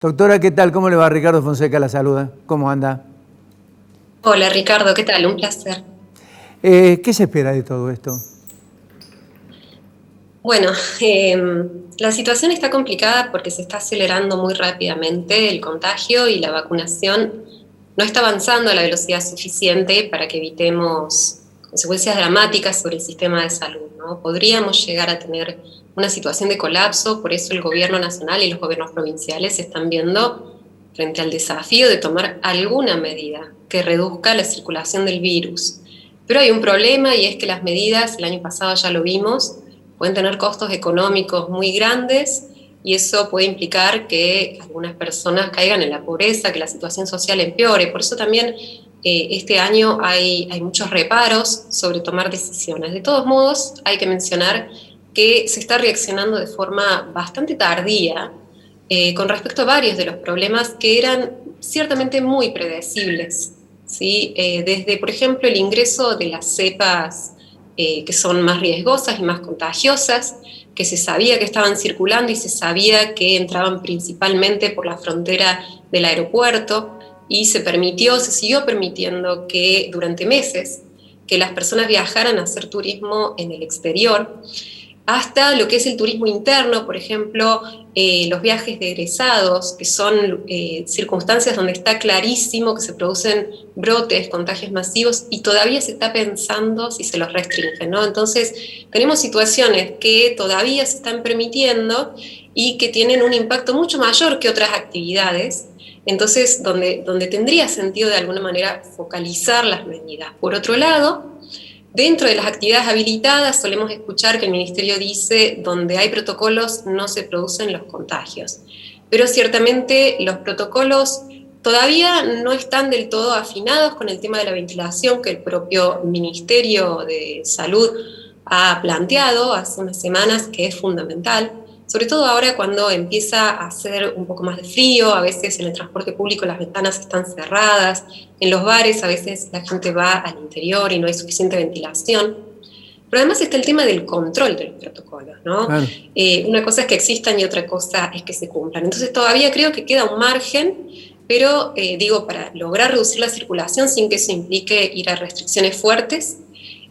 Doctora, ¿qué tal? ¿Cómo le va? Ricardo Fonseca la saluda. ¿Cómo anda? Hola Ricardo, ¿qué tal? Un placer. ¿Qué se espera de todo esto? Bueno, la situación está complicada porque se está acelerando muy rápidamente el contagio y la vacunación no está avanzando a la velocidad suficiente para que evitemos consecuencias dramáticas sobre el sistema de salud, ¿no? Podríamos llegar a tener una situación de colapso, por eso el gobierno nacional y los gobiernos provinciales se están viendo frente al desafío de tomar alguna medida que reduzca la circulación del virus. Pero hay un problema y es que las medidas, el año pasado ya lo vimos, pueden tener costos económicos muy grandes y eso puede implicar que algunas personas caigan en la pobreza, que la situación social empeore. Por eso también este año hay muchos reparos sobre tomar decisiones. De todos modos, hay que mencionar que se está reaccionando de forma bastante tardía con respecto a varios de los problemas que eran ciertamente muy predecibles. ¿Sí? Desde, por ejemplo, el ingreso de las cepas que son más riesgosas y más contagiosas, que se sabía que estaban circulando y se sabía que entraban principalmente por la frontera del aeropuerto y se siguió permitiendo que durante meses que las personas viajaran a hacer turismo en el exterior, hasta lo que es el turismo interno, por ejemplo, los viajes de egresados, que son circunstancias donde está clarísimo que se producen brotes, contagios masivos, y todavía se está pensando si se los restringen, ¿no? Entonces, tenemos situaciones que todavía se están permitiendo y que tienen un impacto mucho mayor que otras actividades, entonces, donde tendría sentido de alguna manera focalizar las medidas. Por otro lado, dentro de las actividades habilitadas solemos escuchar que el Ministerio dice donde hay protocolos no se producen los contagios, pero ciertamente los protocolos todavía no están del todo afinados con el tema de la ventilación que el propio Ministerio de Salud ha planteado hace unas semanas, que es fundamental, sobre todo ahora cuando empieza a hacer un poco más de frío, a veces en el transporte público las ventanas están cerradas, en los bares a veces la gente va al interior y no hay suficiente ventilación. Pero además está el tema del control de los protocolos, ¿no? Claro. Una cosa es que existan y otra cosa es que se cumplan. Entonces todavía creo que queda un margen, pero digo, para lograr reducir la circulación sin que eso implique ir a restricciones fuertes,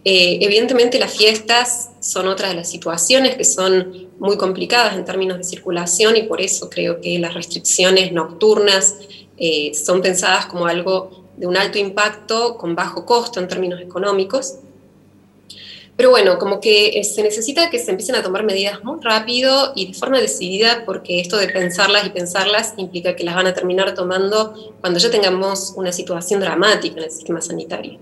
evidentemente las fiestas son otra de las situaciones que son muy complicadas en términos de circulación y por eso creo que las restricciones nocturnas son pensadas como algo de un alto impacto con bajo costo en términos económicos. Pero bueno, como que se necesita que se empiecen a tomar medidas muy rápido y de forma decidida, porque esto de pensarlas y pensarlas implica que las van a terminar tomando cuando ya tengamos una situación dramática en el sistema sanitario.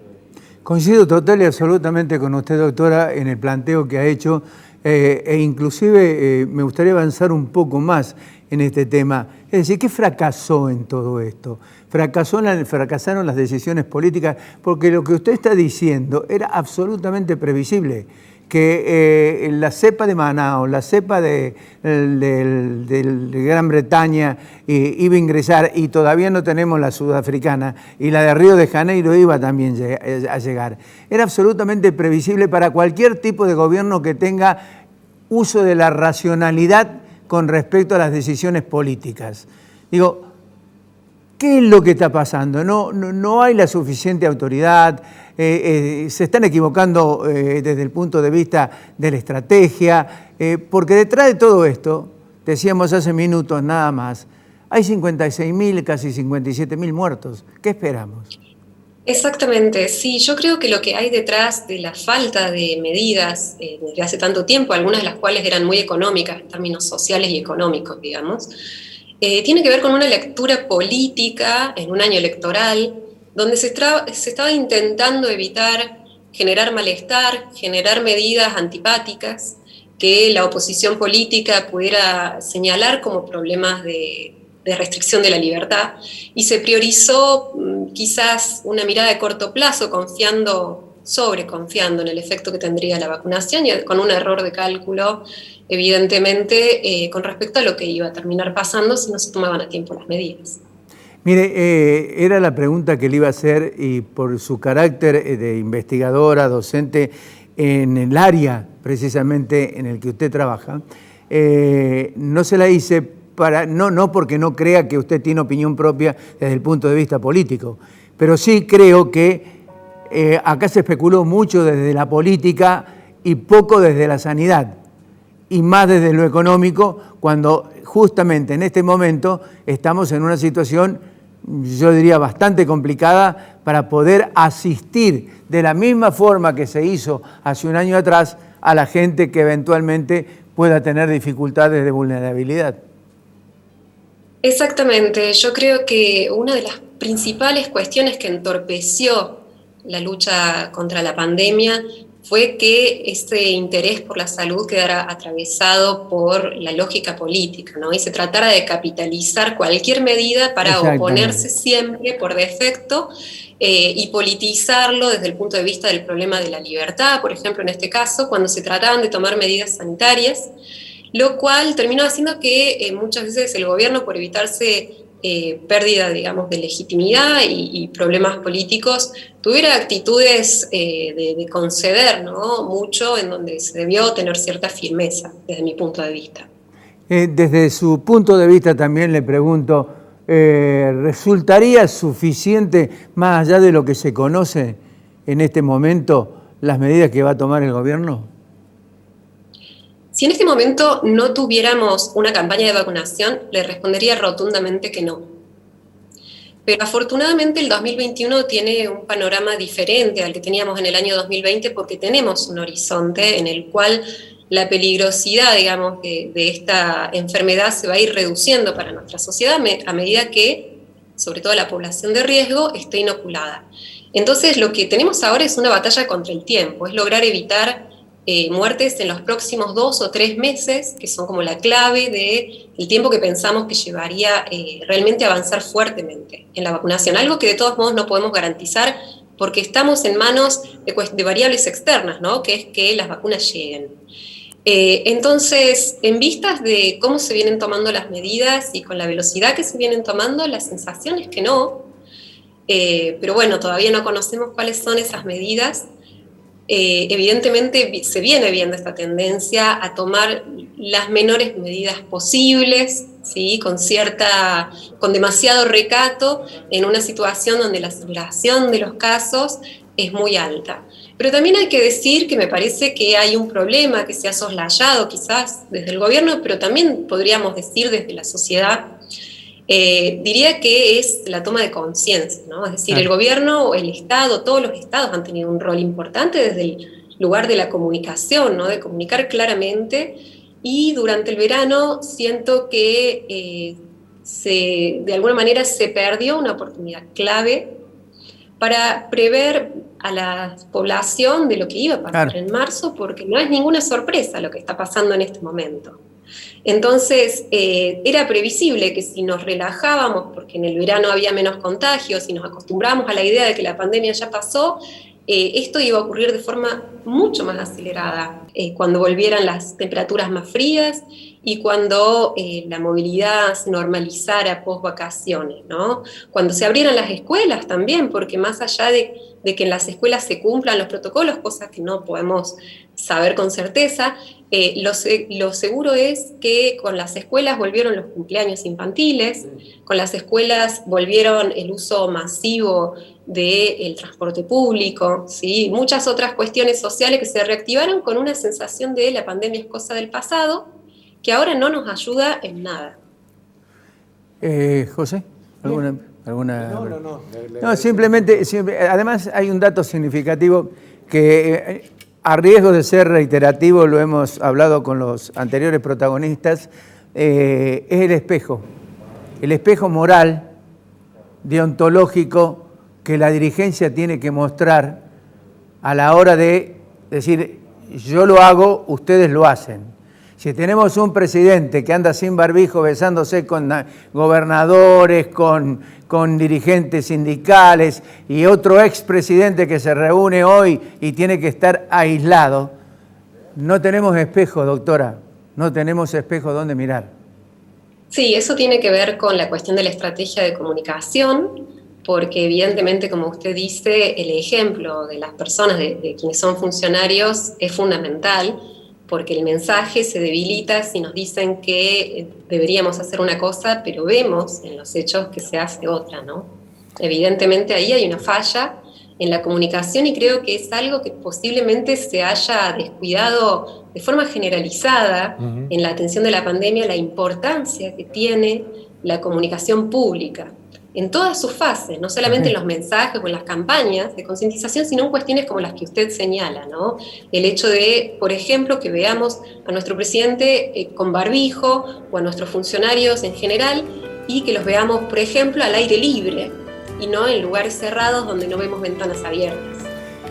Coincido total y absolutamente con usted, doctora, en el planteo que ha hecho e inclusive me gustaría avanzar un poco más en este tema. Es decir, ¿qué fracasó en todo esto? Fracasaron las decisiones políticas porque lo que usted está diciendo era absolutamente previsible, que la cepa de Manaos, la cepa de Gran Bretaña iba a ingresar y todavía no tenemos la sudafricana y la de Río de Janeiro iba también a llegar. Era absolutamente previsible para cualquier tipo de gobierno que tenga uso de la racionalidad con respecto a las decisiones políticas. Digo, ¿qué es lo que está pasando? No hay la suficiente autoridad, se están equivocando desde el punto de vista de la estrategia, porque detrás de todo esto, decíamos hace minutos nada más, hay 56.000, casi 57.000 muertos. ¿Qué esperamos? Exactamente, sí, yo creo que lo que hay detrás de la falta de medidas desde hace tanto tiempo, algunas de las cuales eran muy económicas en términos sociales y económicos, digamos, tiene que ver con una lectura política en un año electoral donde se estaba intentando evitar generar malestar, generar medidas antipáticas que la oposición política pudiera señalar como problemas de restricción de la libertad, y se priorizó quizás una mirada de corto plazo, sobreconfiando en el efecto que tendría la vacunación y con un error de cálculo, evidentemente, con respecto a lo que iba a terminar pasando si no se tomaban a tiempo las medidas. Mire, era la pregunta que le iba a hacer y por su carácter de investigadora, docente en el área precisamente en el que usted trabaja, no se la hice no porque no crea que usted tiene opinión propia desde el punto de vista político, pero sí creo que acá se especuló mucho desde la política y poco desde la sanidad, y más desde lo económico, cuando justamente en este momento estamos en una situación, yo diría, bastante complicada para poder asistir de la misma forma que se hizo hace un año atrás a la gente que eventualmente pueda tener dificultades de vulnerabilidad. Exactamente, yo creo que una de las principales cuestiones que entorpeció la lucha contra la pandemia fue que ese interés por la salud quedara atravesado por la lógica política, ¿no? Y se tratara de capitalizar cualquier medida para oponerse siempre por defecto y politizarlo desde el punto de vista del problema de la libertad, por ejemplo, en este caso, cuando se trataban de tomar medidas sanitarias, lo cual terminó haciendo que muchas veces el gobierno, por evitarse pérdida, digamos, de legitimidad y problemas políticos, tuviera actitudes de conceder, ¿no? Mucho, en donde se debió tener cierta firmeza, desde mi punto de vista. Desde su punto de vista también le pregunto, ¿resultaría suficiente, más allá de lo que se conoce en este momento, las medidas que va a tomar el gobierno? Si en este momento no tuviéramos una campaña de vacunación, le respondería rotundamente que no. Pero afortunadamente el 2021 tiene un panorama diferente al que teníamos en el año 2020 porque tenemos un horizonte en el cual la peligrosidad, digamos, de esta enfermedad se va a ir reduciendo para nuestra sociedad a medida que, sobre todo la población de riesgo, esté inoculada. Entonces lo que tenemos ahora es una batalla contra el tiempo, es lograr evitar muertes en los próximos 2 o 3 meses, que son como la clave del tiempo que pensamos que llevaría realmente avanzar fuertemente en la vacunación, algo que de todos modos no podemos garantizar porque estamos en manos de variables externas, ¿no? Que es que las vacunas lleguen. Entonces, en vistas de cómo se vienen tomando las medidas y con la velocidad que se vienen tomando, la sensación es que no, pero bueno, todavía no conocemos cuáles son esas medidas. Evidentemente se viene viendo esta tendencia a tomar las menores medidas posibles, ¿sí? Con demasiado recato en una situación donde la aceleración de los casos es muy alta. Pero también hay que decir que me parece que hay un problema que se ha soslayado quizás desde el gobierno, pero también podríamos decir desde la sociedad. Diría que es la toma de conciencia, ¿no? Es decir, el gobierno, el Estado, todos los estados han tenido un rol importante desde el lugar de la comunicación, ¿no? De comunicar claramente, y durante el verano siento que de alguna manera se perdió una oportunidad clave para prever a la población de lo que iba a pasar en marzo, porque no es ninguna sorpresa lo que está pasando en este momento. Entonces, era previsible que si nos relajábamos, porque en el verano había menos contagios y nos acostumbramos a la idea de que la pandemia ya pasó, esto iba a ocurrir de forma mucho más acelerada cuando volvieran las temperaturas más frías y cuando la movilidad se normalizara post vacaciones, ¿no? Cuando se abrieran las escuelas también, porque más allá de que en las escuelas se cumplan los protocolos, cosas que no podemos saber con certeza, lo seguro es que con las escuelas volvieron los cumpleaños infantiles, con las escuelas volvieron el uso masivo del transporte público, ¿sí? Muchas otras cuestiones sociales que se reactivaron con una sensación de la pandemia es cosa del pasado, que ahora no nos ayuda en nada. José, ¿alguna? No, simplemente, además hay un dato significativo que a riesgo de ser reiterativo, lo hemos hablado con los anteriores protagonistas, es el espejo moral, deontológico, que la dirigencia tiene que mostrar a la hora de decir, yo lo hago, ustedes lo hacen. Si tenemos un presidente que anda sin barbijo besándose con gobernadores, con dirigentes sindicales y otro expresidente que se reúne hoy y tiene que estar aislado, no tenemos espejo, doctora, no tenemos espejo donde mirar. Sí, eso tiene que ver con la cuestión de la estrategia de comunicación, porque evidentemente, como usted dice, el ejemplo de las personas, de quienes son funcionarios, es fundamental. porque el mensaje se debilita si nos dicen que deberíamos hacer una cosa, pero vemos en los hechos que se hace otra, ¿no? Evidentemente ahí hay una falla en la comunicación y creo que es algo que posiblemente se haya descuidado de forma generalizada en la atención de la pandemia, la importancia que tiene la comunicación pública en todas sus fases, no solamente en los mensajes o en las campañas de concientización, sino en cuestiones como las que usted señala, ¿no? El hecho de, por ejemplo, que veamos a nuestro presidente con barbijo o a nuestros funcionarios en general y que los veamos, por ejemplo, al aire libre y no en lugares cerrados donde no vemos ventanas abiertas.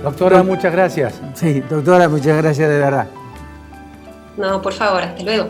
Doctora, muchas gracias. Sí, doctora, muchas gracias de verdad. No, por favor, hasta luego.